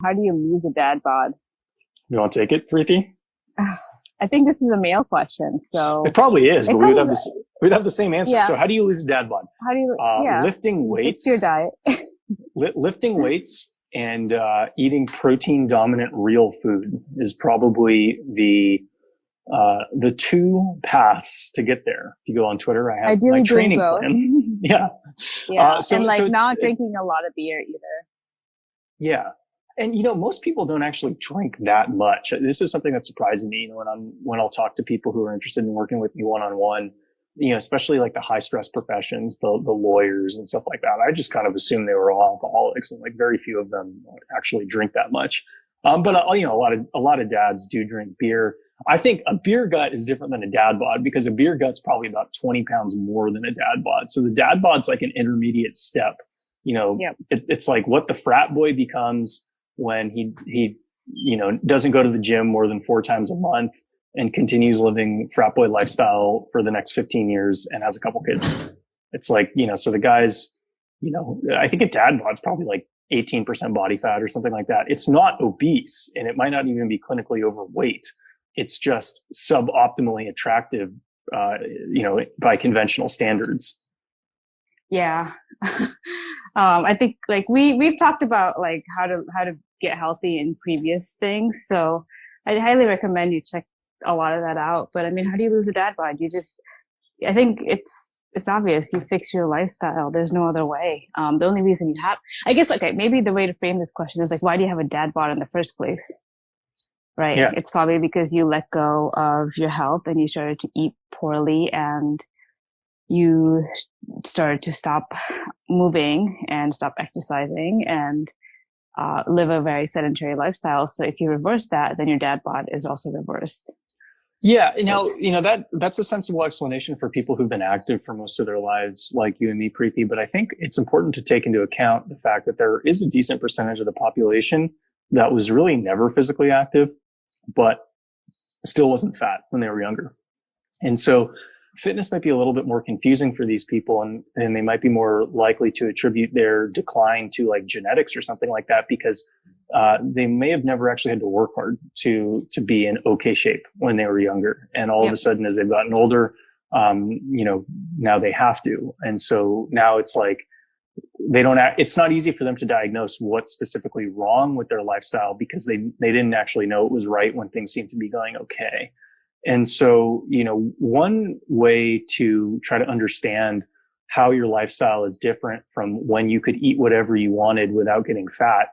How do you lose a dad bod? You want to take it, Preethi? I think this is a male question, so It probably is, it but comes, we'd have the same answer. yeah. So how do you lose a dad bod? How do you, yeah, Lifting fix weights, your diet. lifting weights, and eating protein-dominant real food is probably the two paths to get there. If you go on Twitter, I have Ideally my doing training both. plan. Yeah. Yeah, So and like so not drinking a lot of beer either. yeah. And most people don't actually drink that much. This is something that's surprising me, when I'll talk to people who are interested in working with me one-on-one, especially like the high stress professions, the lawyers and stuff like that. I just kind of assumed they were all alcoholics, and like very few of them actually drink that much. But a lot of dads do drink beer. I think a beer gut is different than a dad bod, because a beer gut's probably about 20 pounds more than a dad bod. So the dad bod's like an intermediate step. Yep. It's like what the frat boy becomes when he doesn't go to the gym more than 4 times a month and continues living frat boy lifestyle for the next 15 years and has a couple kids. It's like, so the guys, I think a dad bod's probably like 18% body fat or something like that. It's not obese, and it might not even be clinically overweight. It's just suboptimally attractive, by conventional standards. Yeah. I think like we've talked about like how to get healthy in previous things. So I highly recommend you check a lot of that out. But I mean, how do you lose a dad bod? I think it's obvious. You fix your lifestyle. There's no other way. The only reason you have, I guess, okay, maybe the way to frame this question is like, why do you have a dad bod in the first place? Right. Yeah. It's probably because you let go of your health and you started to eat poorly, and you started to stop moving and stop exercising and live a very sedentary lifestyle. So if you reverse that, then your dad bod is also reversed. Yeah. Now, that's a sensible explanation for people who've been active for most of their lives, like you and me, Preethi. But I think it's important to take into account the fact that there is a decent percentage of the population that was really never physically active, but still wasn't fat when they were younger. And so fitness might be a little bit more confusing for these people, and they might be more likely to attribute their decline to like genetics or something like that, because they may have never actually had to work hard to be in okay shape when they were younger. And all of a sudden, as they've gotten older, now they have to. And so now it's like it's not easy for them to diagnose what's specifically wrong with their lifestyle, because they didn't actually know it was right when things seemed to be going okay. And so, one way to try to understand how your lifestyle is different from when you could eat whatever you wanted without getting fat